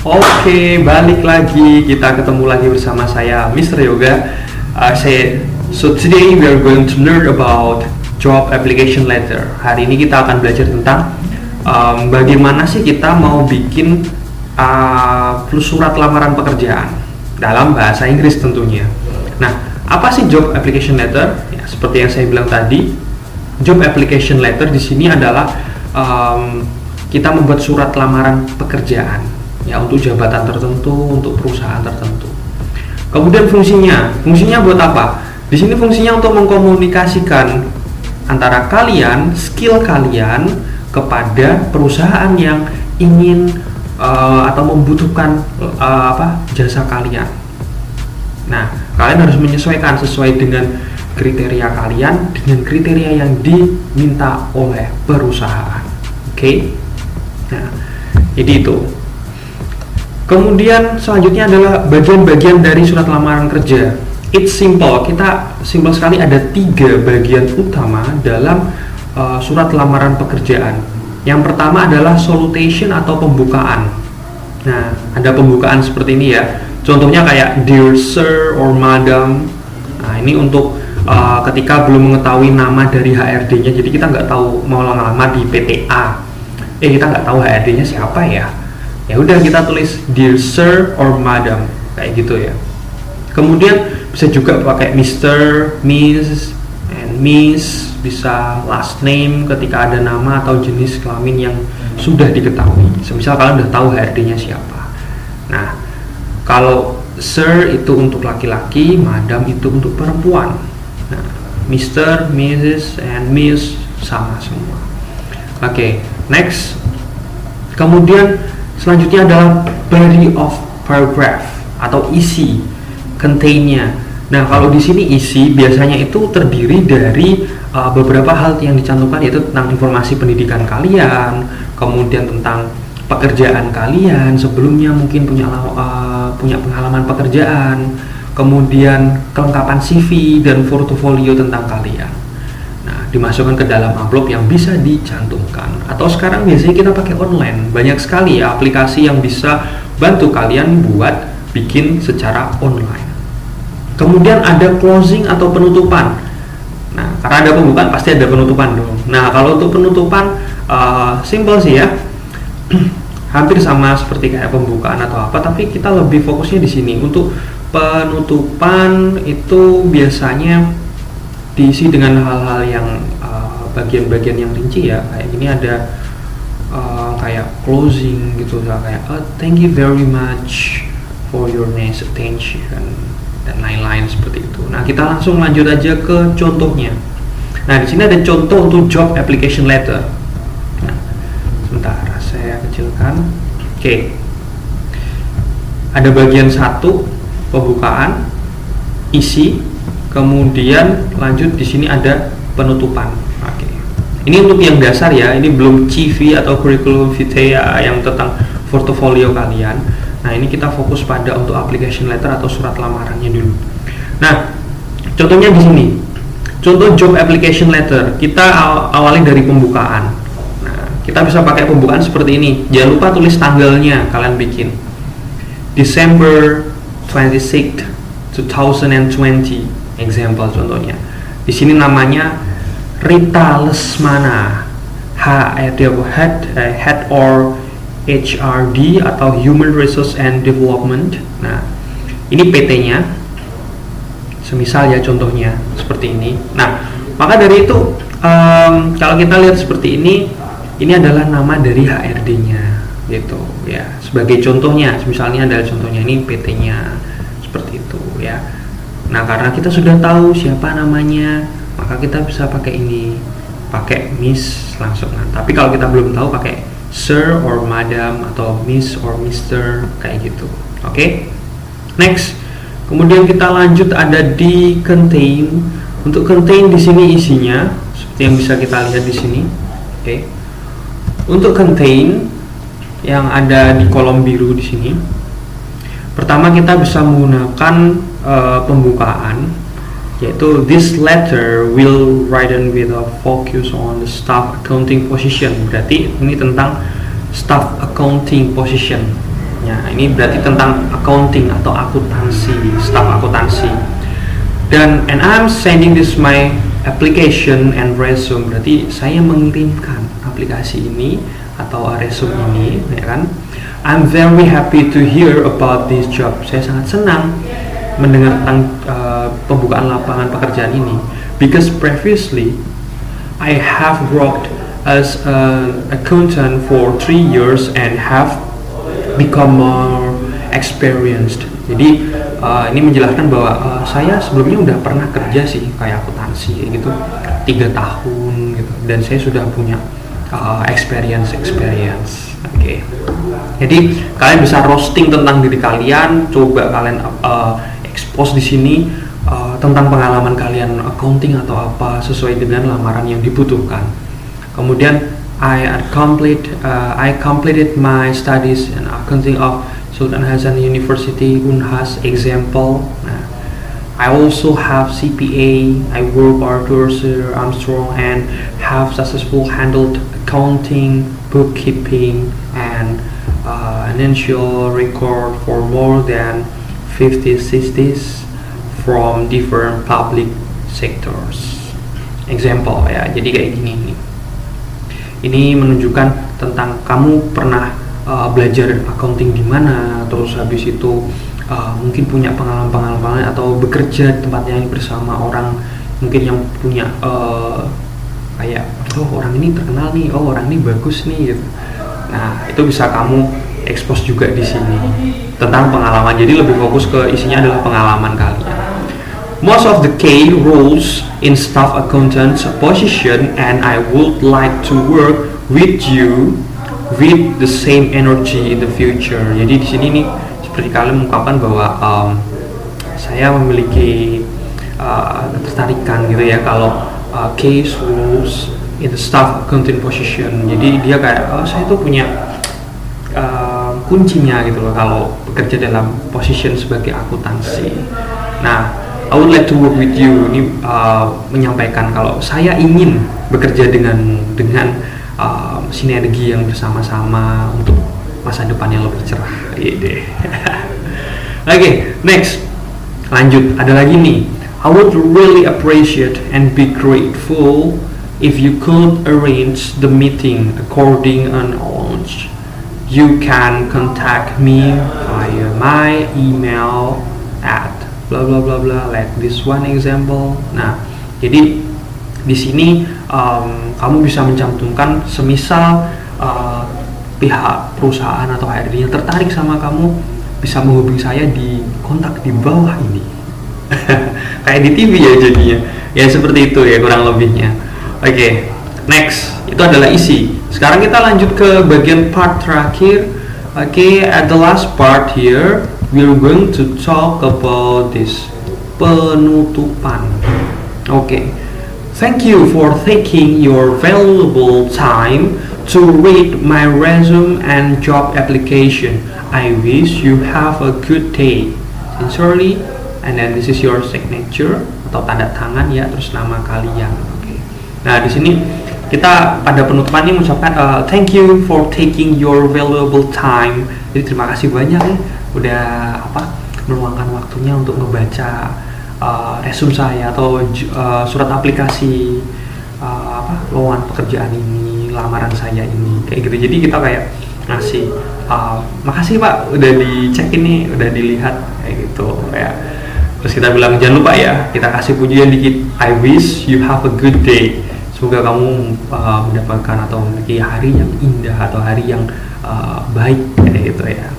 Oke, balik lagi. Kita ketemu lagi bersama saya, Mr. Yoga. So today we are going to learn about job application letter. Hari ini kita akan belajar tentang bagaimana sih kita mau bikin surat lamaran pekerjaan dalam bahasa Inggris tentunya. Nah, apa sih job application letter? Ya, seperti yang saya bilang tadi, job application letter di sini adalah kita membuat surat lamaran pekerjaan ya untuk jabatan tertentu, untuk perusahaan tertentu. Kemudian fungsinya buat apa? Di sini fungsinya untuk mengkomunikasikan antara kalian, skill kalian kepada perusahaan yang ingin atau membutuhkan jasa kalian. Nah, kalian harus menyesuaikan sesuai dengan kriteria kalian dengan kriteria yang diminta oleh perusahaan. Oke? Nah, jadi itu. Kemudian selanjutnya adalah bagian-bagian dari surat lamaran kerja. It's simple, kita simple sekali, ada 3 bagian utama dalam surat lamaran pekerjaan. Yang pertama adalah salutation atau pembukaan. Nah, ada pembukaan seperti ini ya. Contohnya kayak Dear Sir or Madam. Nah, ini untuk ketika belum mengetahui nama dari HRD-nya, jadi kita nggak tahu mau lama-lama di PTA. Kita nggak tahu HRD-nya siapa ya. Ya udah kita tulis Dear Sir or Madam kayak gitu ya. Kemudian bisa juga pakai Mr, Miss, and Miss, bisa last name ketika ada nama atau jenis kelamin yang sudah diketahui. Semisal kalian udah tahu HRD-nya siapa. Nah, kalau Sir itu untuk laki-laki, Madam itu untuk perempuan. Nah, Mr, Mrs, and Miss sama semua. Oke, next. Kemudian selanjutnya adalah body of paragraph atau isi, contain-nya. Nah, kalau di sini isi biasanya itu terdiri dari beberapa hal yang dicantumkan, yaitu tentang informasi pendidikan kalian, kemudian tentang pekerjaan kalian sebelumnya, mungkin punya pengalaman pekerjaan, kemudian kelengkapan CV dan portofolio tentang kalian. Nah, dimasukkan ke dalam amplop yang bisa dicantumkan. Atau sekarang biasanya kita pakai online. Banyak sekali ya aplikasi yang bisa bantu kalian buat bikin secara online. Kemudian ada closing atau penutupan. Nah, karena ada pembukaan pasti ada penutupan dong. Nah, kalau untuk penutupan simple sih ya. Hampir sama seperti kayak pembukaan atau apa, tapi kita lebih fokusnya di sini. Untuk penutupan itu biasanya diisi dengan hal-hal yang bagian-bagian yang rinci ya, kayak gini ada kayak closing gitu, kayak thank you very much for your nice attention dan lain-lain seperti itu. Nah, kita langsung lanjut aja ke contohnya. Nah, di sini ada contoh untuk job application letter. Nah, sebentar saya kecilkan. Oke. Ada bagian 1 pembukaan, isi, kemudian lanjut di sini ada penutupan. Oke. Ini untuk yang dasar ya, ini belum CV atau curriculum vitae yang tentang portofolio kalian. Nah, ini kita fokus pada untuk application letter atau surat lamarannya dulu. Nah, contohnya di sini. Contoh job application letter, kita awali dari pembukaan. Nah, kita bisa pakai pembukaan seperti ini. Jangan lupa tulis tanggalnya kalian bikin. December 26th 2020. Example contohnya. Di sini namanya Rita Lesmana, Head or HRD atau Human Resource and Development. Nah, ini PT-nya. Semisal ya contohnya seperti ini. Nah, maka dari itu kalau kita lihat seperti ini adalah nama dari HRD-nya gitu ya. Sebagai contohnya, misalnya adalah contohnya ini PT-nya seperti itu ya. Nah, karena kita sudah tahu siapa namanya, maka kita bisa pakai ini, pakai Miss langsung. Nah, tapi kalau kita belum tahu pakai Sir or Madam atau Miss or Mister kayak gitu. Oke. Next. Kemudian kita lanjut ada di contain. Untuk contain di sini isinya seperti yang bisa kita lihat di sini. Oke. Untuk contain yang ada di kolom biru di sini. Pertama kita bisa menggunakan pembukaan, yaitu this letter will written with a focus on the staff accounting position. Berarti ini tentang staff accounting position Nah, ini berarti tentang accounting atau akuntansi, staf akuntansi. Dan and I'm sending this my application and resume, berarti saya mengirimkan aplikasi ini atau resume ini, ya kan? I'm very happy to hear about this job. Saya sangat senang mendengar tentang pembukaan lapangan pekerjaan ini, because previously I have worked as an accountant for 3 years and have become more experienced. Jadi ini menjelaskan bahwa saya sebelumnya udah pernah kerja sih kayak akuntansi gitu 3 tahun gitu, dan saya sudah punya experience. Oke. Jadi kalian bisa roasting tentang diri kalian, coba kalian expose di sini tentang pengalaman kalian accounting atau apa sesuai dengan lamaran yang dibutuhkan. Kemudian I completed my studies in accounting of Sultan Hasan University Unhas example. I also have CPA. I work Arthur C. Armstrong and have successfully handled accounting, bookkeeping, and financial record for more than 50-60s from different public sectors. Example ya, jadi kayak gini nih. Ini menunjukkan tentang kamu pernah belajar accounting di mana, terus habis itu mungkin punya pengalaman atau bekerja di tempatnya bersama orang mungkin yang punya kayak orang ini terkenal nih, orang ini bagus nih gitu. Nah, itu bisa kamu expose juga di sini tentang pengalaman. Jadi lebih fokus ke isinya adalah pengalaman kalian. Most of the key roles in staff accountant's position, and I would like to work with you with the same energy in the future. Jadi di sini nih seperti kalian mengungkapkan bahwa saya memiliki ketertarikan gitu ya kalau case roles in the staff accountant position. Jadi dia kayak saya tuh punya kuncinya gitu loh kalau bekerja dalam position sebagai akuntansi. Nah, I would like to work with you. Ini menyampaikan kalau saya ingin bekerja dengan sinergi yang bersama-sama untuk masa depan yang lebih cerah. Oke, next. Lanjut, ada lagi nih. I would really appreciate and be grateful if you could arrange the meeting according on launch. You can contact me via my email at bla bla bla bla, like this one example. Nah, jadi di sini kamu bisa mencantumkan semisal pihak perusahaan atau HRD yang tertarik sama kamu bisa menghubungi saya di kontak di bawah ini. Kayak di TV ya jadinya. Ya seperti itu ya kurang lebihnya. Oke, next. Itu adalah isi. Sekarang kita lanjut ke bagian part terakhir. Oke, at the last part here we're going to talk about this penutupan. Okay, thank you for taking your valuable time to read my resume and job application. I wish you have a good day. Sincerely, and then this is your signature atau tanda tangan ya, terus nama kalian. Okay. Nah di sini kita pada penutupan ini mengucapkan thank you for taking your valuable time. Jadi terima kasih banyak ya udah meluangkan waktunya untuk ngebaca resume saya atau surat aplikasi lowongan pekerjaan ini, lamaran saya ini kayak gitu. Jadi kita kayak ngasih makasih Pak udah dicek ini, udah dilihat kayak gitu ya. Terus kita bilang jangan lupa ya kita kasih pujian dikit. I wish you have a good day. Semoga kamu mendapatkan atau memiliki hari yang indah atau hari yang baik kayak gitu ya.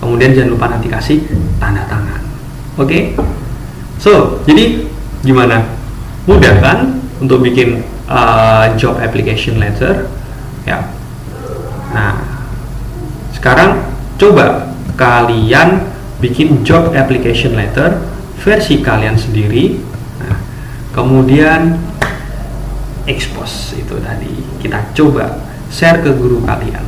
Kemudian jangan lupa nanti kasih tanda tangan. Oke? So, jadi gimana? Mudah kan untuk bikin job application letter? Ya. Nah, sekarang coba kalian bikin job application letter versi kalian sendiri. Nah, kemudian expose itu tadi. Kita coba share ke guru kalian.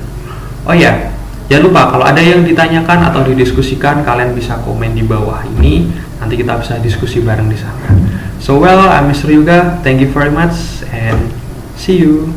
Oh ya, jangan lupa kalau ada yang ditanyakan atau didiskusikan, kalian bisa komen di bawah ini. Nanti kita bisa diskusi bareng di sana. So well, I'm Mr. Yuga. Thank you very much and see you.